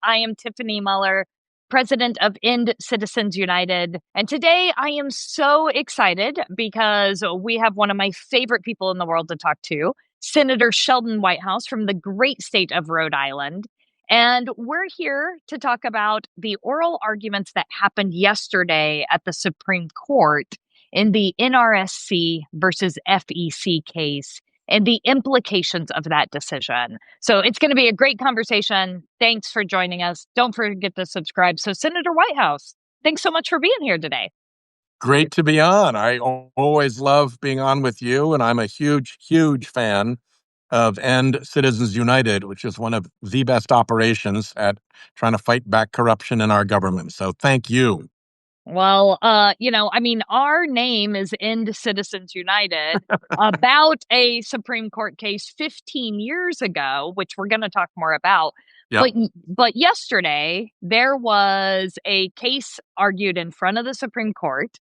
I am Tiffany Muller, president of End Citizens United. And today I am so excited because we have one of my favorite people in the world to talk to, Senator Sheldon Whitehouse from the great state of Rhode Island. And we're here to talk about the oral arguments that happened yesterday at the Supreme Court in the NRSC versus FEC case and the implications of that decision. So it's going to be a great conversation. Thanks for joining us. Don't forget to subscribe. So Senator Whitehouse, thanks so much for being here today. Great to be on. I always love being on with you, and I'm a huge, huge fan of End Citizens United, which is one of the best operations at trying to fight back corruption in our government. So thank you. Well, our name is End Citizens United about a Supreme Court case 15 years ago, which we're going to talk more about. Yep. But yesterday, there was a case argued in front of the Supreme Court,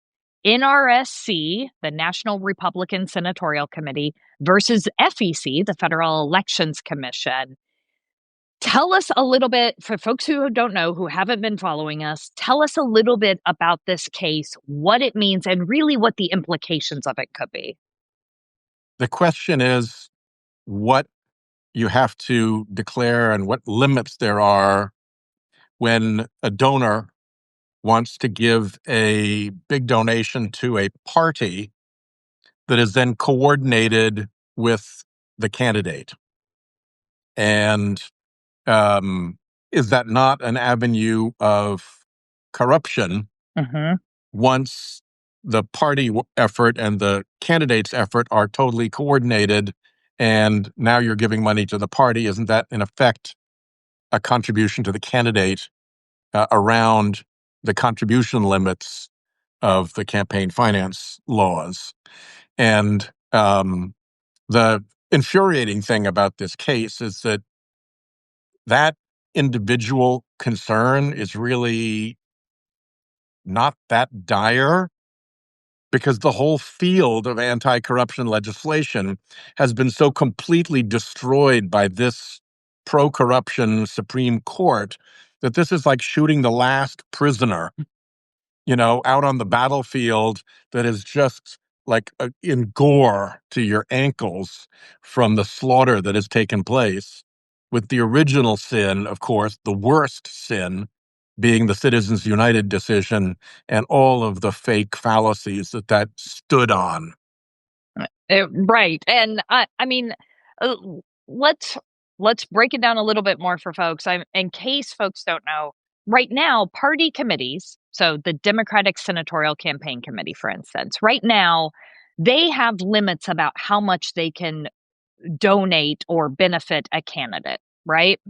NRSC, the National Republican Senatorial Committee, versus FEC, the Federal Elections Commission. Tell us a little bit, for folks who don't know, who haven't been following us, tell us a little bit about this case, what it means, and really what the implications of it could be. The question is what you have to declare and what limits there are when a donor wants to give a big donation to a party that is then coordinated with the candidate. And is that not an avenue of corruption once the party effort and the candidate's effort are totally coordinated and now you're giving money to the party? Isn't that, in effect, a contribution to the candidate around the contribution limits of the campaign finance laws? And the infuriating thing about this case is that individual concern is really not that dire, because the whole field of anti-corruption legislation has been so completely destroyed by this pro-corruption Supreme Court that this is like shooting the last prisoner, out on the battlefield that is just like in gore to your ankles from the slaughter that has taken place, with the original sin, of course, the worst sin, being the Citizens United decision and all of the fake fallacies that stood on. Right. And let's break it down a little bit more for folks. In case folks don't know, right now, party committees, so the Democratic Senatorial Campaign Committee, for instance, right now, they have limits about how much they can donate or benefit a candidate, right?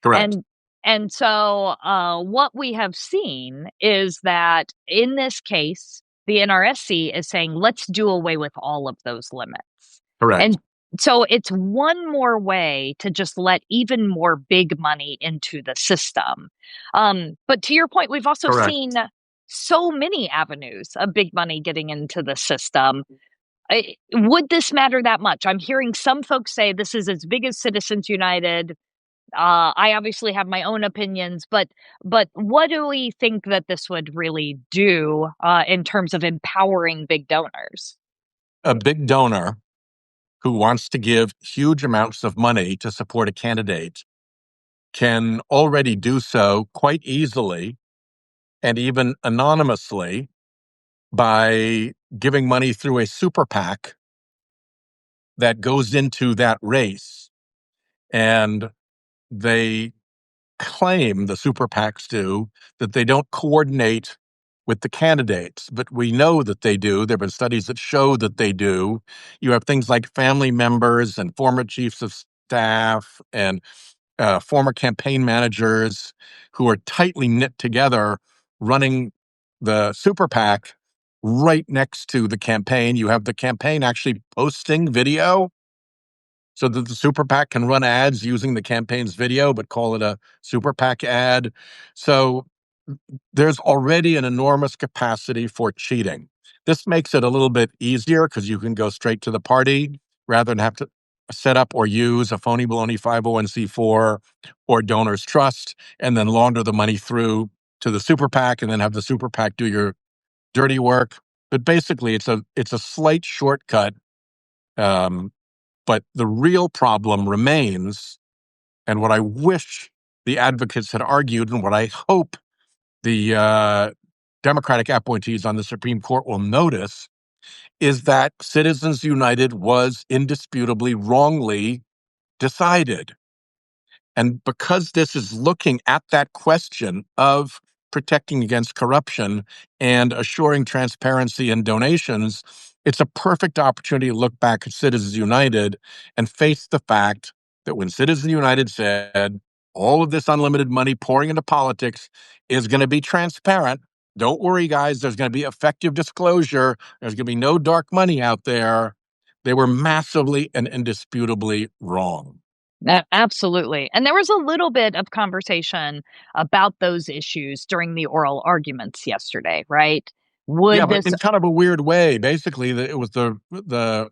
Correct. And so what we have seen is that in this case, the NRSC is saying, let's do away with all of those limits. Correct. And so it's one more way to just let even more big money into the system. But to your point, we've also seen so many avenues of big money getting into the system. Would this matter that much? I'm hearing some folks say this is as big as Citizens United. I obviously have my own opinions, but what do we think that this would really do in terms of empowering big donors? A big donor who wants to give huge amounts of money to support a candidate can already do so quite easily and even anonymously by giving money through a super PAC that goes into that race. And they claim, the super PACs do, that they don't coordinate with the candidates, but we know that they do. There have been studies that show that they do. You have things like family members and former chiefs of staff and former campaign managers who are tightly knit together running the super PAC right next to the campaign. You have the campaign actually posting video so that the super PAC can run ads using the campaign's video, but call it a super PAC ad. So there's already an enormous capacity for cheating. This makes it a little bit easier because you can go straight to the party rather than have to set up or use a phony baloney 501c4 or donor's trust, and then launder the money through to the super PAC, and then have the super PAC do your dirty work. But basically, it's a slight shortcut. But the real problem remains, and what I wish the advocates had argued, and what I hope the Democratic appointees on the Supreme Court will notice, is that Citizens United was indisputably wrongly decided. And because this is looking at that question of protecting against corruption and assuring transparency in donations, it's a perfect opportunity to look back at Citizens United and face the fact that when Citizens United said all of this unlimited money pouring into politics is going to be transparent, don't worry, guys, there's going to be effective disclosure, there's going to be no dark money out there, they were massively and indisputably wrong. Absolutely. And there was a little bit of conversation about those issues during the oral arguments yesterday, right? Yeah, Would but this in kind of a weird way. Basically, it was the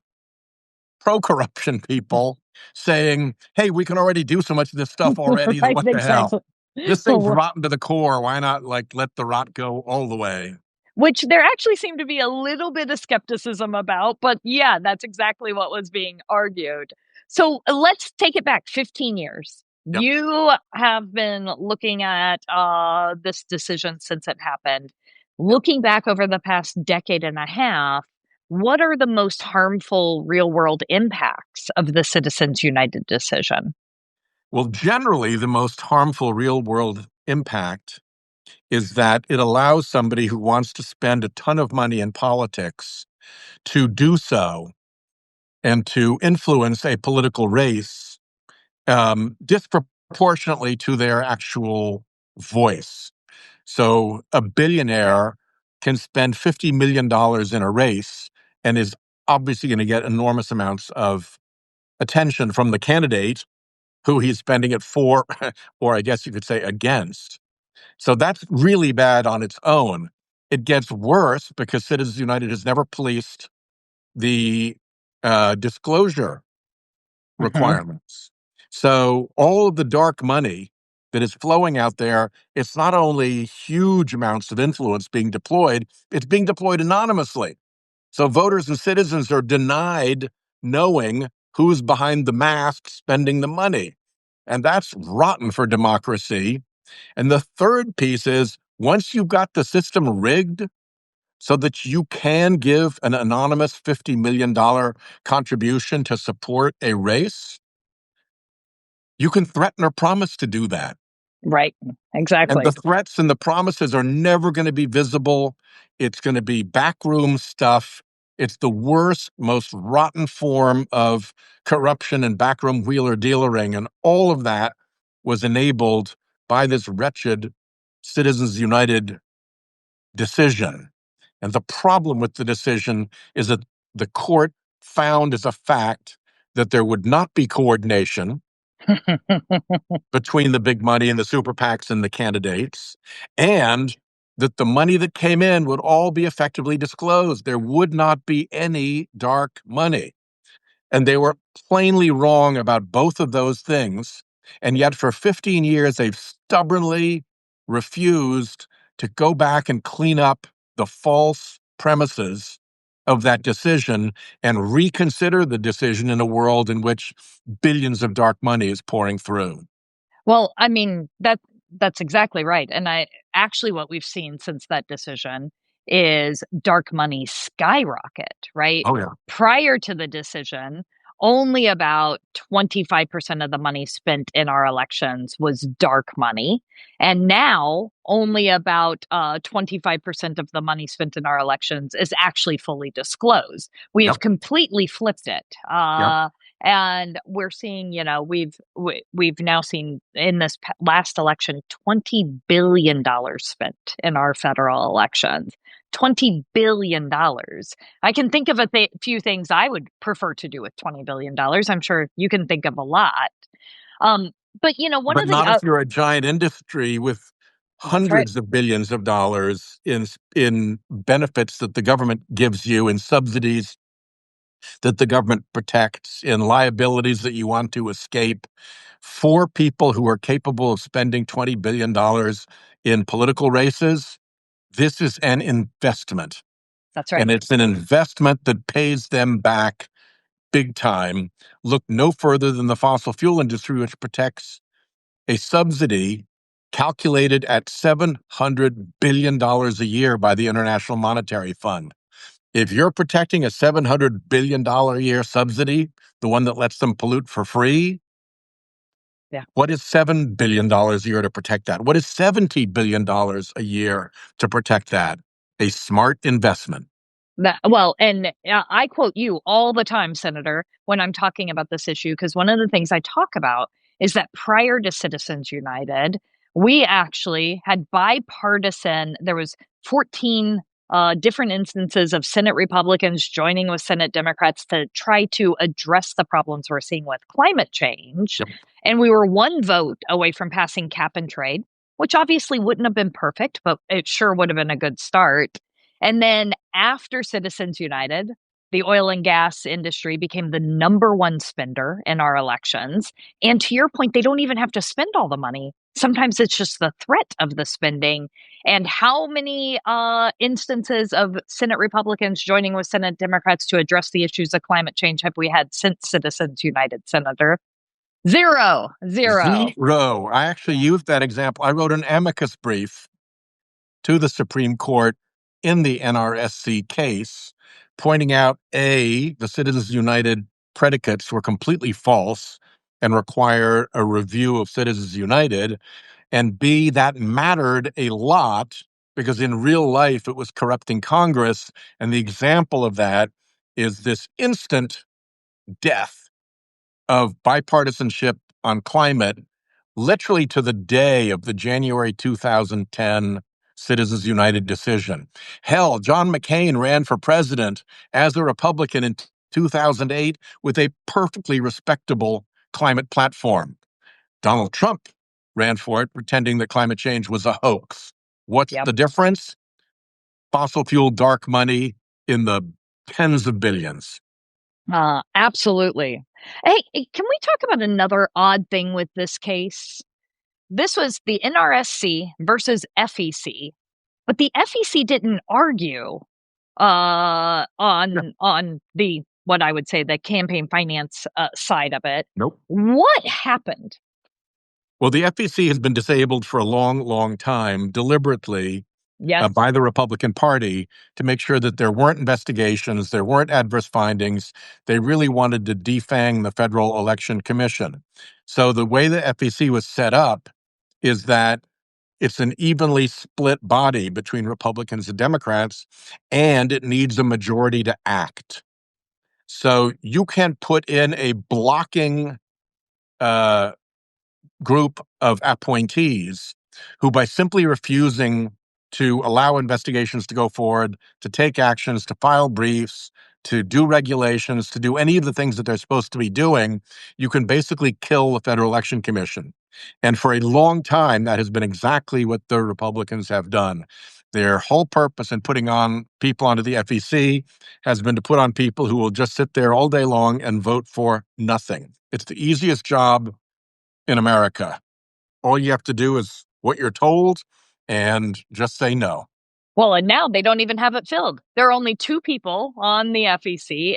pro-corruption people saying, "Hey, we can already do so much of this stuff already that right, what the hell? exactly. This thing's rotten to the core. Why not let the rot go all the way?" Which there actually seemed to be a little bit of skepticism about, but yeah, that's exactly what was being argued. So let's take it back 15 years. Yep. You have been looking at this decision since it happened. Looking back over the past decade and a half, what are the most harmful real world impacts of the Citizens United decision? Well, generally, the most harmful real-world impact is that it allows somebody who wants to spend a ton of money in politics to do so and to influence a political race disproportionately to their actual voice. So a billionaire can spend $50 million in a race and is obviously going to get enormous amounts of attention from the candidate who he's spending it for, or I guess you could say against. So that's really bad on its own. It gets worse because Citizens United has never policed the disclosure Mhm. requirements. So all of the dark money that is flowing out there, it's not only huge amounts of influence being deployed, it's being deployed anonymously. So voters and citizens are denied knowing who's behind the mask spending the money. And that's rotten for democracy. And the third piece is once you've got the system rigged so that you can give an anonymous $50 million contribution to support a race, you can threaten or promise to do that. Right, And the exactly. threats and the promises are never going to be visible. It's going to be backroom stuff. It's the worst, most rotten form of corruption and backroom wheeler dealering. And all of that was enabled by this wretched Citizens United decision. And the problem with the decision is that the court found as a fact that there would not be coordination between the big money and the super PACs and the candidates, and that the money that came in would all be effectively disclosed. There would not be any dark money. And they were plainly wrong about both of those things. And yet, for 15 years, they've stubbornly refused to go back and clean up the false premises of that decision and reconsider the decision in a world in which billions of dark money is pouring through. Well, I mean, that's exactly right. And I actually what we've seen since that decision is dark money skyrocket, right? Oh, yeah. Prior to the decision, only about 25% of the money spent in our elections was dark money. And now only about 25% of the money spent in our elections is actually fully disclosed. We have Yep. completely flipped it. Yep. And we're seeing, we've now seen in this last election $20 billion spent in our federal elections. $20 billion. I can think of a few things I would prefer to do with $20 billion. I'm sure you can think of a lot. But one But of the not if you're a giant industry with that's right. hundreds of billions of dollars in benefits that the government gives you in subsidies that the government protects in liabilities that you want to escape for people who are capable of spending $20 billion in political races. This is an investment. That's right. And it's an investment that pays them back big time. Look no further than the fossil fuel industry, which protects a subsidy calculated at $700 billion a year by the International Monetary Fund. If you're protecting a $700 billion a year subsidy, the one that lets them pollute for free, Yeah. what is $7 billion a year to protect that? What is $70 billion a year to protect that? A smart investment. And I quote you all the time, Senator, when I'm talking about this issue, because one of the things I talk about is that prior to Citizens United, we actually had bipartisan, there was 14 different instances of Senate Republicans joining with Senate Democrats to try to address the problems we're seeing with climate change. Yep. And we were one vote away from passing cap and trade, which obviously wouldn't have been perfect, but it sure would have been a good start. And then after Citizens United, the oil and gas industry became the number one spender in our elections. And to your point, they don't even have to spend all the money. Sometimes it's just the threat of the spending. And how many instances of Senate Republicans joining with Senate Democrats to address the issues of climate change have we had since Citizens United, Senator? Zero. Zero. I actually used that example. I wrote an amicus brief to the Supreme Court in the NRSC case, pointing out, A, the Citizens United predicates were completely false and require a review of Citizens United, and B, that mattered a lot because in real life it was corrupting Congress, and the example of that is this instant death of bipartisanship on climate, literally to the day of the January 2010 Citizens United decision. Hell, John McCain ran for president as a Republican in 2008 with a perfectly respectable climate platform. Donald Trump ran for it, pretending that climate change was a hoax. What's Yep. the difference? Fossil fuel dark money in the tens of billions. Absolutely. Hey, can we talk about another odd thing with this case? This was the NRSC versus FEC, but the FEC didn't argue on the what I would say the campaign finance side of it. Nope. What happened? Well, the FEC has been disabled for a long, long time, deliberately Yes. by the Republican Party to make sure that there weren't investigations, there weren't adverse findings. They really wanted to defang the Federal Election Commission. So the way the FEC was set up is that it's an evenly split body between Republicans and Democrats, and it needs a majority to act. So you can put in a blocking group of appointees who, by simply refusing to allow investigations to go forward, to take actions, to file briefs, to do regulations, to do any of the things that they're supposed to be doing, you can basically kill the Federal Election Commission. And for a long time, that has been exactly what the Republicans have done. Their whole purpose in putting on people onto the FEC has been to put on people who will just sit there all day long and vote for nothing. It's the easiest job in America. All you have to do is what you're told and just say no. Well, and now they don't even have it filled. There are only two people on the FEC.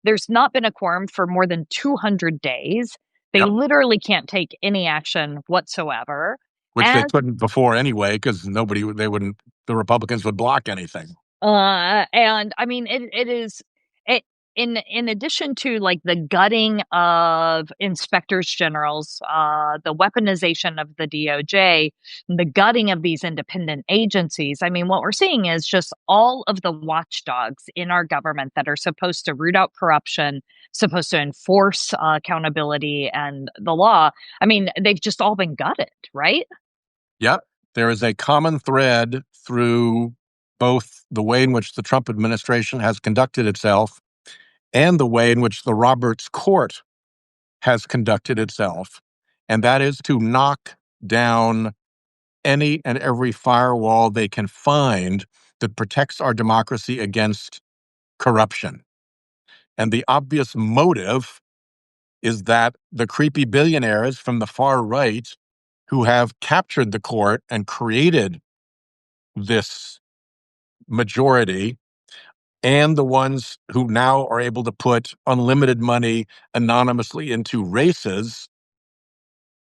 There's not been a quorum for more than 200 days. They Yep. literally can't take any action whatsoever. Which they couldn't before anyway, because the Republicans would block anything. And I mean, it is it in addition to like the gutting of inspectors generals, the weaponization of the DOJ, the gutting of these independent agencies. I mean, what we're seeing is just all of the watchdogs in our government that are supposed to root out corruption, supposed to enforce accountability and the law. I mean, they've just all been gutted, right? Yep. There is a common thread through both the way in which the Trump administration has conducted itself and the way in which the Roberts Court has conducted itself. And that is to knock down any and every firewall they can find that protects our democracy against corruption. And the obvious motive is that the creepy billionaires from the far right who have captured the court and created this majority, and the ones who now are able to put unlimited money anonymously into races,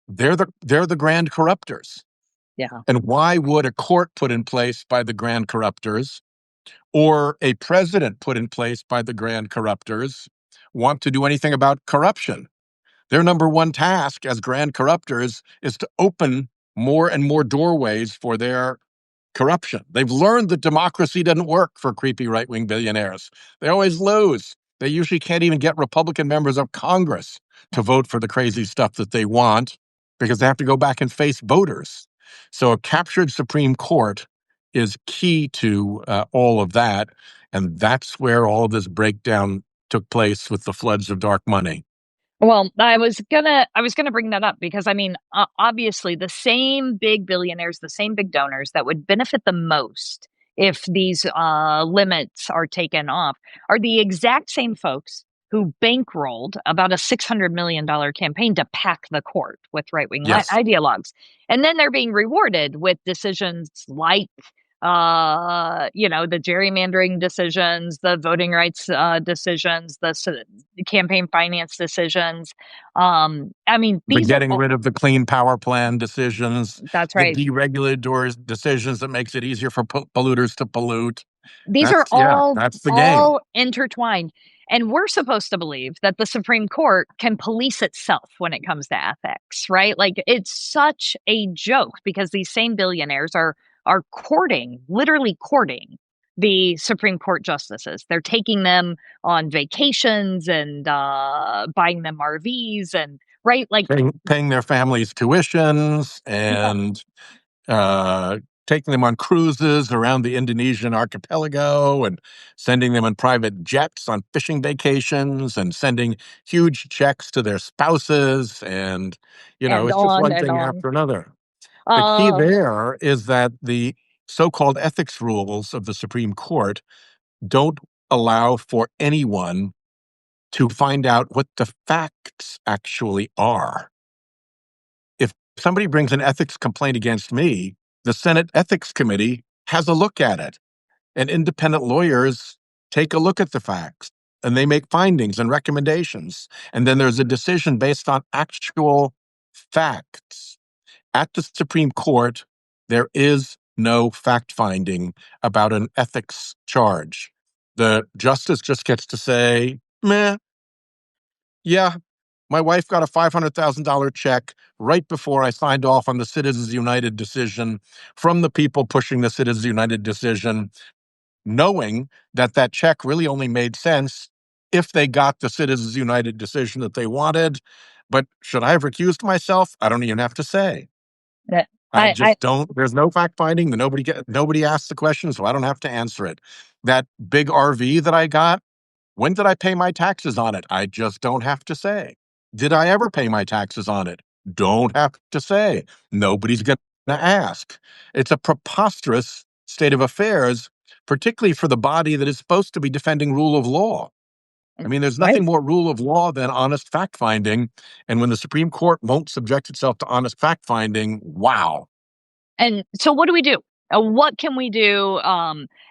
they're the grand corruptors. Yeah. And why would a court put in place by the grand corruptors or a president put in place by the grand corruptors want to do anything about corruption? Their number one task as grand corruptors is to open more and more doorways for their corruption. They've learned that democracy doesn't work for creepy right-wing billionaires. They always lose. They usually can't even get Republican members of Congress to vote for the crazy stuff that they want because they have to go back and face voters. So a captured Supreme Court is key to all of that. And that's where all of this breakdown took place with the floods of dark money. Well, I was gonna bring that up because I mean, obviously, the same big billionaires, the same big donors that would benefit the most if these limits are taken off are the exact same folks who bankrolled about a $600 million campaign to pack the court with right wing Yes. ideologues, and then they're being rewarded with decisions like the gerrymandering decisions, the voting rights decisions, the campaign finance decisions. I mean, The these are getting all, rid of the clean power plan decisions, that's the right. deregulatory decisions that makes it easier for polluters to pollute. These are all That's the game. all intertwined. And we're supposed to believe that the Supreme Court can police itself when it comes to ethics, right? Like it's such a joke because these same billionaires are courting, literally courting the Supreme Court justices. They're taking them on vacations and buying them RVs and right, like Paying their families' tuitions yeah, and uh, taking them on cruises around the Indonesian archipelago and sending them in private jets on fishing vacations and sending huge checks to their spouses. And, and it's just on one and thing on. after another. The key Uh, there is that the so-called ethics rules of the Supreme Court don't allow for anyone to find out what the facts actually are. If somebody brings an ethics complaint against me, the Senate Ethics Committee has a look at it, and independent lawyers take a look at the facts and they make findings and recommendations. And then there's a decision based on actual facts. At the Supreme Court, there is no fact finding about an ethics charge. The justice just gets to say, meh, yeah, my wife got a $500,000 check right before I signed off on the Citizens United decision from the people pushing the Citizens United decision, knowing that that check really only made sense if they got the Citizens United decision that they wanted. But should I have recused myself? I don't even have to say. that- I I just don't. There's no fact finding. Nobody asked the question, so I don't have to answer it. That big RV that I got, when did I pay my taxes on it? I just don't have to say. Did I ever pay my taxes on it? Don't have to say. Nobody's going to ask. It's a preposterous state of affairs, particularly for the body that is supposed to be defending rule of law. I mean, there's right. nothing more rule of law than honest fact finding. And when the Supreme Court won't subject itself to honest fact finding, wow. And so, what do we do? What can we do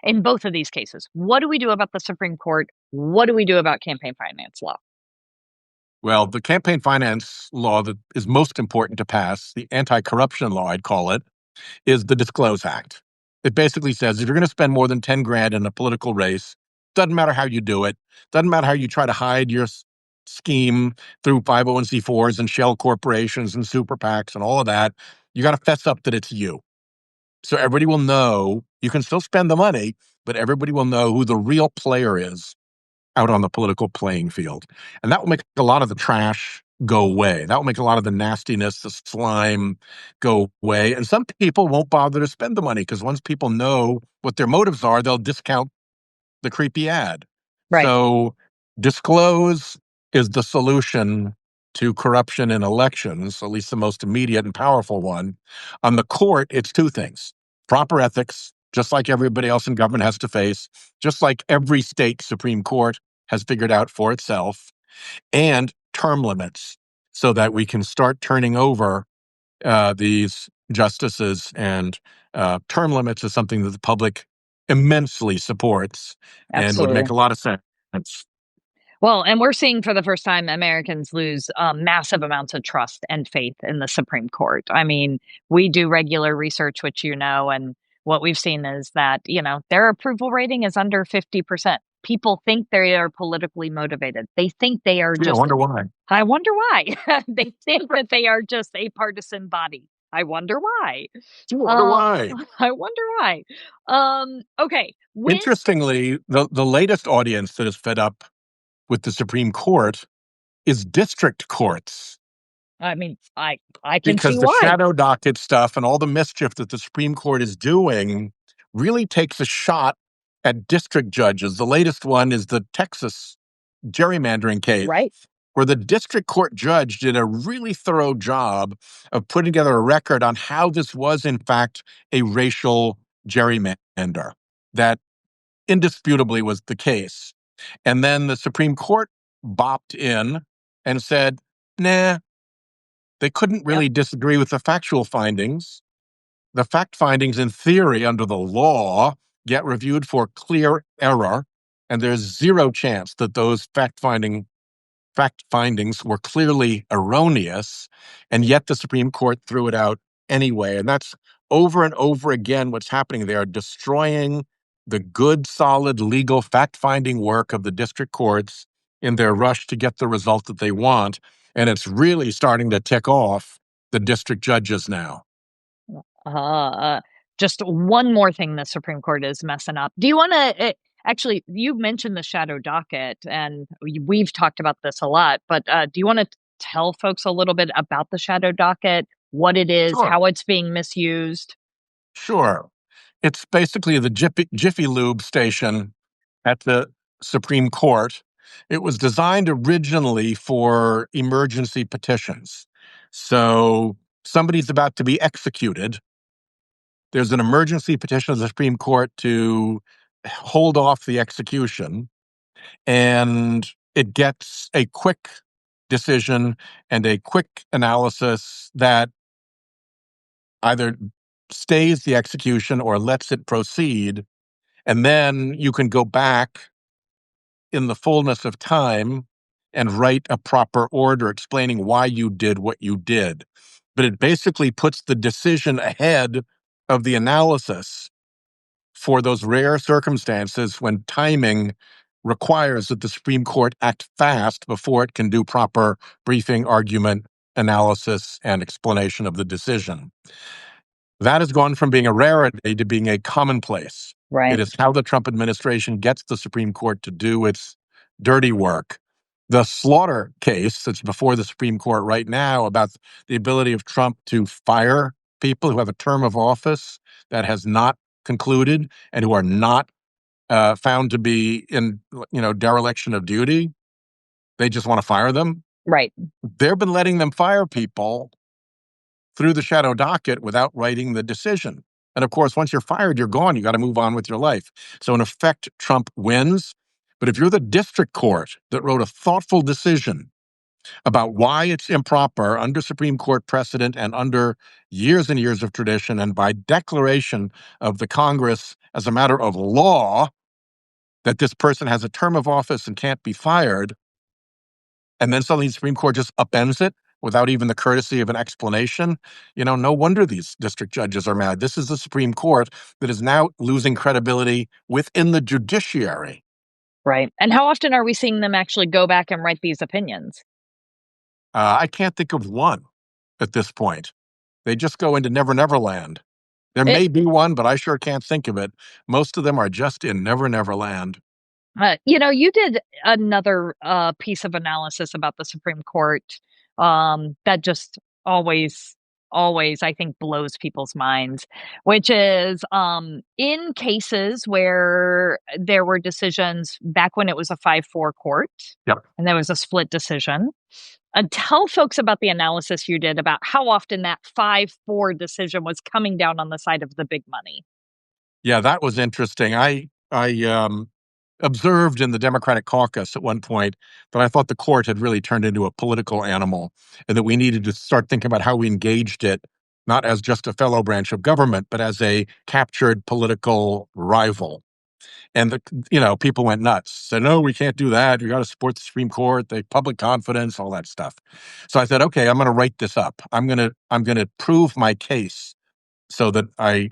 in both of these cases? What do we do about the Supreme Court? What do we do about campaign finance law? Well, the campaign finance law that is most important to pass, the anti corruption law, I'd call it, is the Disclose Act. It basically says if you're going to spend more than 10 grand in a political race, doesn't matter how you do it, doesn't matter how you try to hide your scheme through 501c4s and shell corporations and super PACs and all of that, you got to fess up that it's you. So everybody will know you can still spend the money, but everybody will know who the real player is out on the political playing field. And that will make a lot of the trash go away. That will make a lot of the nastiness, the slime go away. And some people won't bother to spend the money because once people know what their motives are, they'll discount the creepy ad. Right. So disclose is the solution to corruption in elections, at least the most immediate and powerful one. On the court, it's two things: proper ethics, just like everybody else in government has to face, just like every state Supreme Court has figured out for itself, and term limits so that we can start turning over these justices. And term limits is something that the public immensely supports and would make Absolutely. a lot of sense. Well, and we're seeing for the first time Americans lose massive amounts of trust and faith in the Supreme Court. I mean, we do regular research, which you know, and what we've seen is that, their approval rating is under 50%. People think they are politically motivated. They think they are Yeah, I just, wonder why. I wonder why. They think that they are just a partisan body. I wonder why. I wonder Uh, why. I wonder why. Okay. When Interestingly, the latest audience that is fed up with the Supreme Court is district courts, I mean, I can see because the why. shadow docket stuff and all the mischief that the Supreme Court is doing really takes a shot at district judges. The latest one is the Texas gerrymandering case, Right. where the district court judge did a really thorough job of putting together a record on how this was, in fact, a racial gerrymander. That indisputably was the case. And then the Supreme Court bopped in and said, nah, they couldn't Yep. really disagree with the factual findings. The fact findings, in theory, under the law, get reviewed for clear error, and there's zero chance that those fact findings were clearly erroneous, and yet the Supreme Court threw it out anyway. And that's over and over again what's happening. They are destroying the good, solid, legal fact finding work of the district courts in their rush to get the result that they want. And it's really starting to tick off the district judges now. Uh, just one more thing the Supreme Court is messing up. Do you want to actually? You mentioned the shadow docket, and we've talked about this a lot. But do you want to tell folks a little bit about the shadow docket, what it is, Sure. how it's being misused? Sure. It's basically the Jiffy Lube station at the Supreme Court. It was designed originally for emergency petitions. So somebody's about to be executed. There's an emergency petition of the Supreme Court to hold off the execution, and it gets a quick decision and a quick analysis that either stays the execution or lets it proceed. And then you can go back in the fullness of time and write a proper order explaining why you did what you did. But it basically puts the decision ahead of the analysis for those rare circumstances when timing requires that the Supreme Court act fast before it can do proper briefing, argument, analysis, and explanation of the decision. That has gone from being a rarity to being a commonplace. It Right. is how the Trump administration gets the Supreme Court to do its dirty work. The Slaughter case that's before the Supreme Court right now about the ability of Trump to fire people who have a term of office that has not concluded and who are not found to be in, dereliction of duty. They just want to fire them. Right. They've been letting them fire people through the shadow docket without writing the decision. And of course, once you're fired, you're gone. You got to move on with your life. So in effect, Trump wins. But if you're the district court that wrote a thoughtful decision about why it's improper under Supreme Court precedent and under years and years of tradition, and by declaration of the Congress as a matter of law, that this person has a term of office and can't be fired, and then suddenly the Supreme Court just upends it without even the courtesy of an explanation, no wonder these district judges are mad. This is the Supreme Court that is now losing credibility within the judiciary. Right. And how often are we seeing them actually go back and write these opinions? I can't think of one at this point. They just go into Never Never Land. There It, may be one, but I sure can't think of it. Most of them are just in Never Never Land. you did another piece of analysis about the Supreme Court that just always, I think, blows people's minds, which is in cases where there were decisions back when it was a 5-4 court, Yep. and there was a split decision. And tell folks about the analysis you did about how often that 5-4 decision was coming down on the side of the big money. Yeah, that was interesting. I observed in the Democratic caucus at one point that I thought the court had really turned into a political animal, and that we needed to start thinking about how we engaged it, not as just a fellow branch of government, but as a captured political rival. And people went nuts. Said, no, we can't do that. We got to support the Supreme Court, the public confidence, all that stuff. So I said, okay, I'm going to write this up. I'm going to prove my case so that I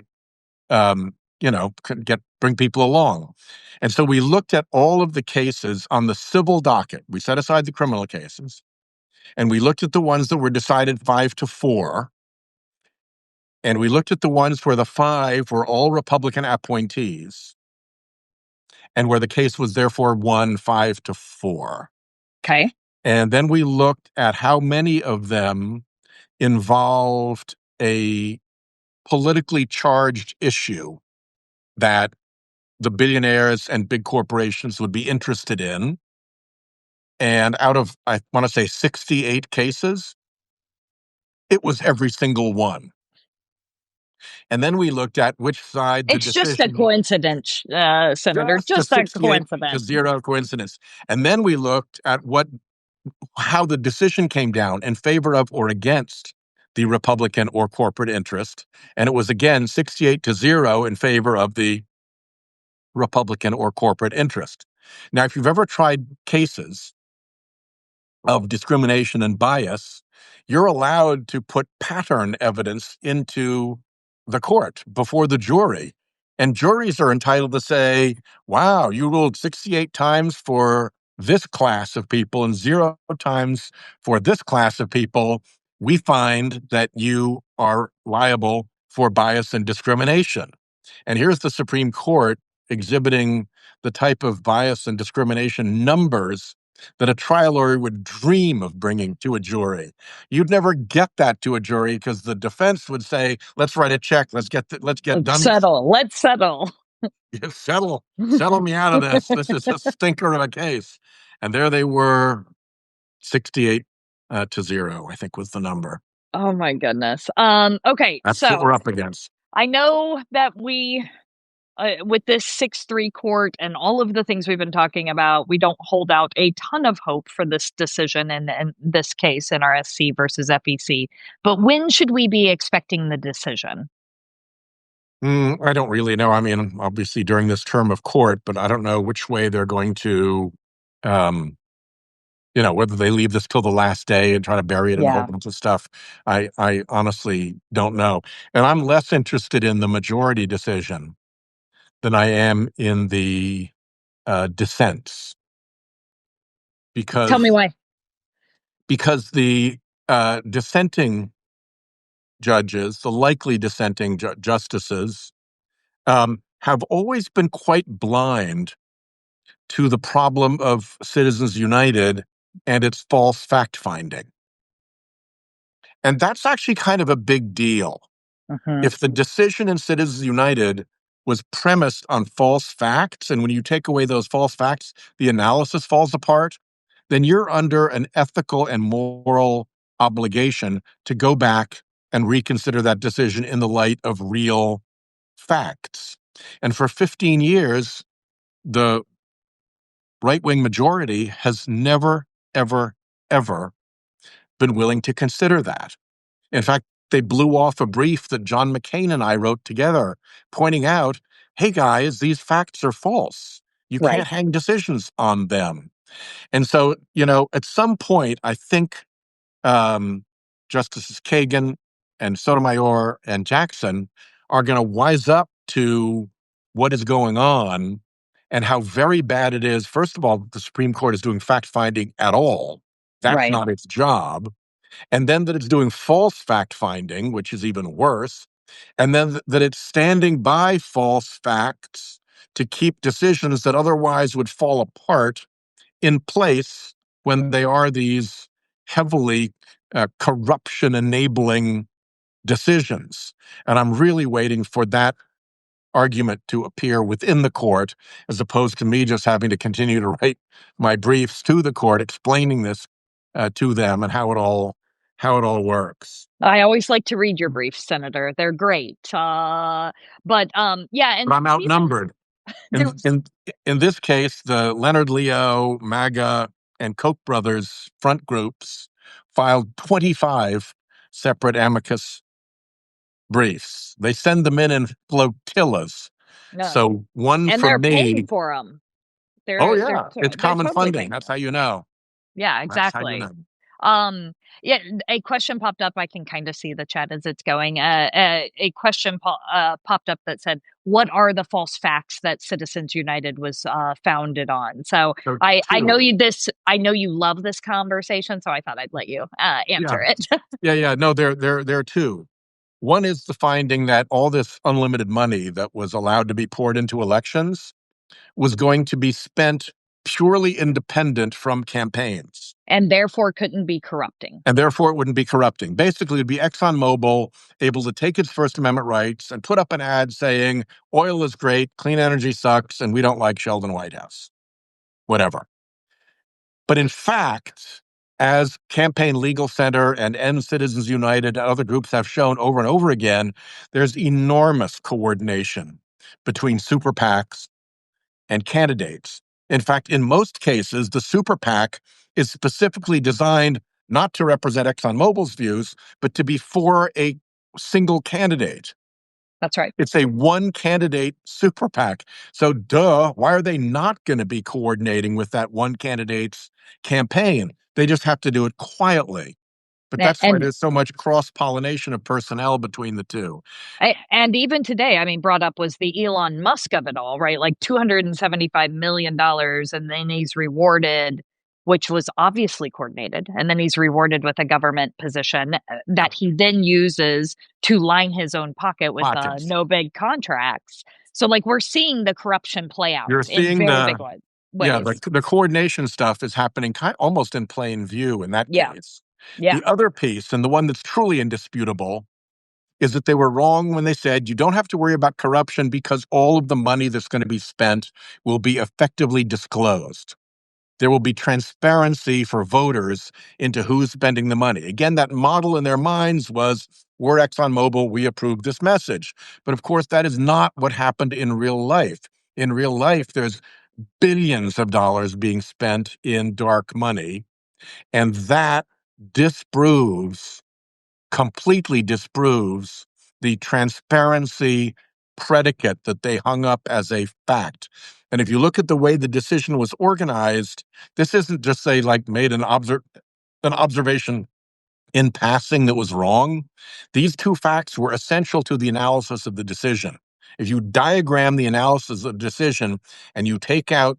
could bring people along. And so we looked at all of the cases on the civil docket. We set aside the criminal cases, and we looked at the ones that were decided 5-4. And we looked at the ones where the 5 were all Republican appointees, and where the case was therefore won 5-4. Okay. And then we looked at how many of them involved a politically charged issue that the billionaires and big corporations would be interested in. And out of, I want to say, 68 cases, it was every single one. And then we looked at which side the It's decision... just a coincidence, Senator. Just a coincidence. 0 coincidence. And then we looked at how the decision came down in favor of or against the Republican or corporate interest. And it was, again, 68-0 in favor of the Republican or corporate interest. Now, if you've ever tried cases of discrimination and bias, you're allowed to put pattern evidence into the court before the jury. And juries are entitled to say, wow, you ruled 68 times for this class of people and 0 times for this class of people. We find that you are liable for bias and discrimination. And here's the Supreme Court exhibiting the type of bias and discrimination numbers that a trial lawyer would dream of bringing to a jury. You'd never get that to a jury because the defense would say, let's write a check. Let's get done. Settle. Let's settle. Settle me out of this. This is a stinker of a case. And there they were, 68-0, I think was the number. Oh my goodness. Okay. That's what we're up against. I know that we, with this 6-3 court and all of the things we've been talking about, we don't hold out a ton of hope for this decision in this case, NRSC versus FEC. But when should we be expecting the decision? I don't really know. I mean, obviously during this term of court, but I don't know which way they're going to, whether they leave this till the last day and try to bury it in a whole bunch of stuff. I honestly don't know. And I'm less interested in the majority decision than I am in the dissents. Because, tell me why. Because the dissenting judges, the likely dissenting justices, have always been quite blind to the problem of Citizens United and its false fact-finding. And that's actually kind of a big deal. Mm-hmm. If the decision in Citizens United was premised on false facts, and when you take away those false facts, the analysis falls apart, then you're under an ethical and moral obligation to go back and reconsider that decision in the light of real facts. And for 15 years, the right-wing majority has never, ever, ever been willing to consider that. In fact, they blew off a brief that John McCain and I wrote together, pointing out, hey guys, these facts are false. You can't hang decisions on them. And so, at some point, I think Justices Kagan and Sotomayor and Jackson are going to wise up to what is going on and how very bad it is. First of all, the Supreme Court is doing fact-finding at all. That's not its job. And then that it's doing false fact-finding, which is even worse. And then that it's standing by false facts to keep decisions that otherwise would fall apart in place when they are these heavily corruption-enabling decisions. And I'm really waiting for that argument to appear within the court, as opposed to me just having to continue to write my briefs to the court, explaining this to them and how it all works. I always like to read your briefs, Senator. They're great. But I'm outnumbered. In, in, in this case, the Leonard Leo, MAGA, and Koch brothers front groups filed 25 separate amicus briefs. They send them in flotillas. No. So one And from they're paying me. for them. Oh, They're yeah. It's they're common totally funding. paying That's for how 'em. you know. Yeah, That's how you exactly. know. Yeah, a question popped up. I can kind of see the chat as it's going. A question popped up that said, "What are the false facts that Citizens United was founded on?" So So I know two. you I know you love this conversation, so I thought I'd let you Yeah. answer it. Yeah. No, there are two. One is the finding that all this unlimited money that was allowed to be poured into elections was going to be spent purely independent from campaigns. And therefore couldn't be corrupting. And therefore it wouldn't be corrupting. Basically, it'd be ExxonMobil able to take its First Amendment rights and put up an ad saying, oil is great, clean energy sucks, and we don't like Sheldon Whitehouse. Whatever. But in fact, as Campaign Legal Center and End Citizens United and other groups have shown over and over again, there's enormous coordination between super PACs and candidates. In fact, in most cases, the super PAC is specifically designed not to represent ExxonMobil's views, but to be for a single candidate. That's right. It's a one candidate super PAC. So, why are they not going to be coordinating with that one candidate's campaign? They just have to do it quietly. But that's why And there's so much cross pollination of personnel between the two. and even today, I mean, brought up was the Elon Musk of it all, right? Like $275 million, and then he's rewarded, which was obviously coordinated, and then he's rewarded with a government position Yeah. that he then uses to line his own pocket with Pockets. no big contracts. So, like, we're seeing the corruption play out You're in seeing very big the Yeah, ways. the coordination stuff is happening almost in plain view in that Yeah, case. yeah, The other piece, and the one that's truly indisputable, is that they were wrong when they said you don't have to worry about corruption because all of the money that's going to be spent will be effectively disclosed. There will be transparency for voters into who's spending the money. Again, that model in their minds was we're ExxonMobil, we approve this message. But of course, that is not what happened in real life. In real life, there's billions of dollars being spent in dark money. And that disproves, completely disproves the transparency predicate that they hung up as a fact. And if you look at the way the decision was organized, this isn't just say like made an observation in passing that was wrong. These two facts were essential to the analysis of the decision. If you diagram the analysis of the decision and you take out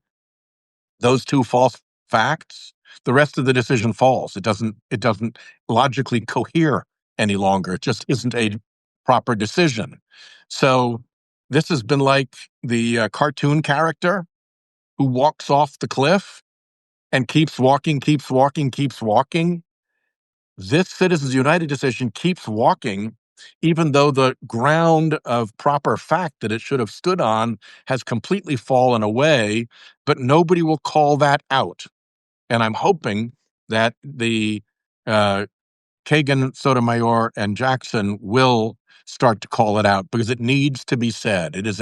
those two false facts, the rest of the decision falls. It doesn't logically cohere any longer. It just isn't a proper decision. So this has been like the cartoon character who walks off the cliff and keeps walking, keeps walking, keeps walking. This Citizens United decision keeps walking, even though the ground of proper fact that it should have stood on has completely fallen away, but nobody will call that out. And I'm hoping that the uh, Kagan, Sotomayor, and Jackson will start to call it out because it needs to be said. It is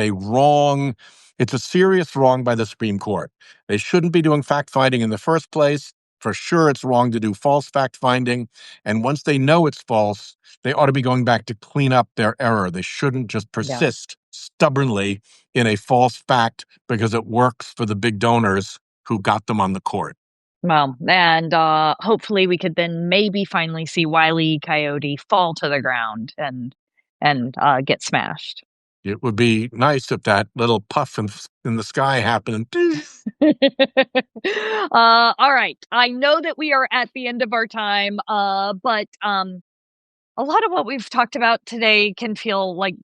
it's a serious wrong by the Supreme Court. They shouldn't be doing fact finding in the first place. For sure, it's wrong to do false fact finding. And once they know it's false, they ought to be going back to clean up their error. They shouldn't just yeah. persist stubbornly in a false fact because it works for the big donors who got them on the court. Well, and hopefully we could then maybe finally see Wile E. Coyote fall to the ground and get smashed. It would be nice if that little puff in the sky happened. All right. I know that we are at the end of our time, but a lot of what we've talked about today can feel like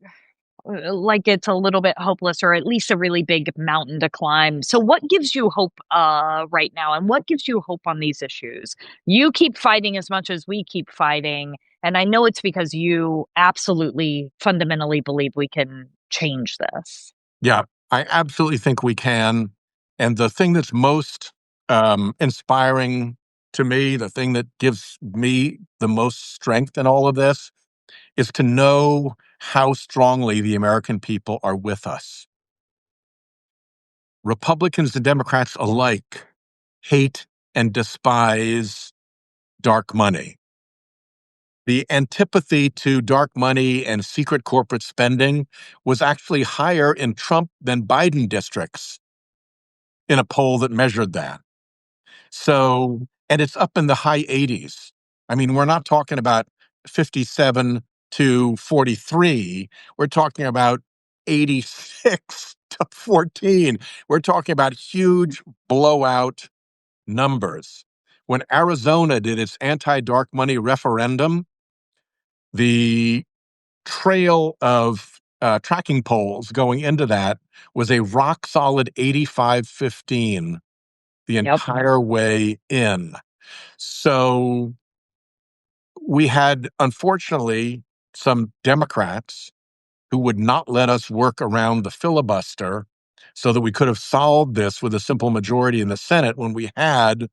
it's a little bit hopeless or at least a really big mountain to climb. So what gives you hope right now, and what gives you hope on these issues? You keep fighting as much as we keep fighting, and I know it's because you absolutely fundamentally believe we can change this. Yeah, I absolutely think we can. And the thing that's most inspiring to me, the thing that gives me the most strength in all of this, is to know how strongly the American people are with us. Republicans and Democrats alike hate and despise dark money. The antipathy to dark money and secret corporate spending was actually higher in Trump than Biden districts in a poll that measured that. So, and it's up in the high 80s. I mean, we're not talking about 57 to 43. We're talking about 86 to 14. We're talking about huge blowout numbers. When Arizona did its anti-dark money referendum, the trail of tracking polls going into that was a rock solid 85-15 the Yep. entire way in. So we had, unfortunately, some Democrats who would not let us work around the filibuster so that we could have solved this with a simple majority in the Senate when we had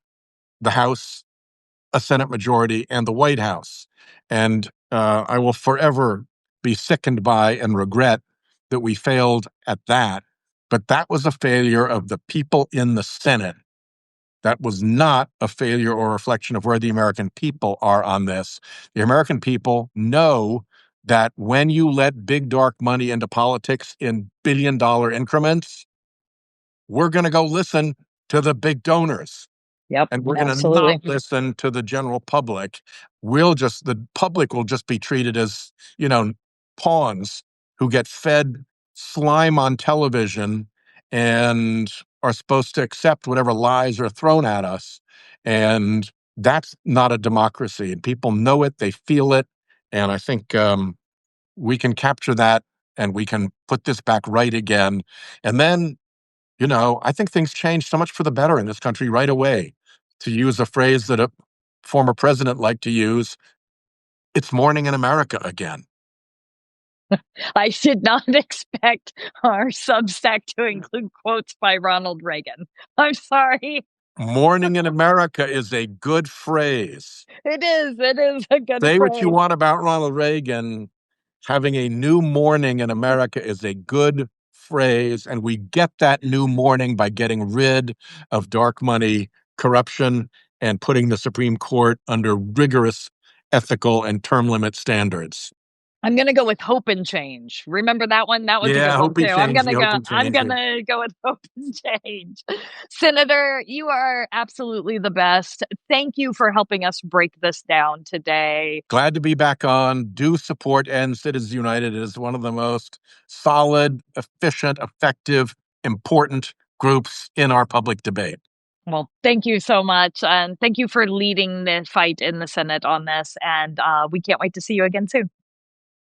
the House, a Senate majority, and the White House. And I will forever be sickened by and regret that we failed at that. But that was a failure of the people in the Senate. That was not a failure or reflection of where the American people are on this. The American people know that when you let big dark money into politics in billion-dollar increments, we're going to go listen to the big donors. Yep. And we're going to not Absolutely. listen to the general public. The public will just be treated as, pawns who get fed slime on television and are supposed to accept whatever lies are thrown at us. And that's not a democracy. And people know it, they feel it. And I think we can capture that and we can put this back right again. And then I think things changed so much for the better in this country right away. To use a phrase that a former president liked to use, it's morning in America again. I did not expect our Substack to include quotes by Ronald Reagan. I'm sorry. Morning in America is a good phrase. It is. It is a good Say what you phrase. want about Ronald Reagan. Having a new morning in America is a good phrase. And we get that new morning by getting rid of dark money, corruption, and putting the Supreme Court under rigorous ethical and term limit standards. I'm gonna go with hope and change. Remember that one? That was a Yeah, good one hope he too. changed. Hope he I'm changed. gonna go with hope and change. Senator, you are absolutely the best. Thank you for helping us break this down today. Glad to be back on. Do support End Citizens United. It is one of the most solid, efficient, effective, important groups in our public debate. Well, thank you so much. And thank you for leading the fight in the Senate on this. And we can't wait to see you again soon.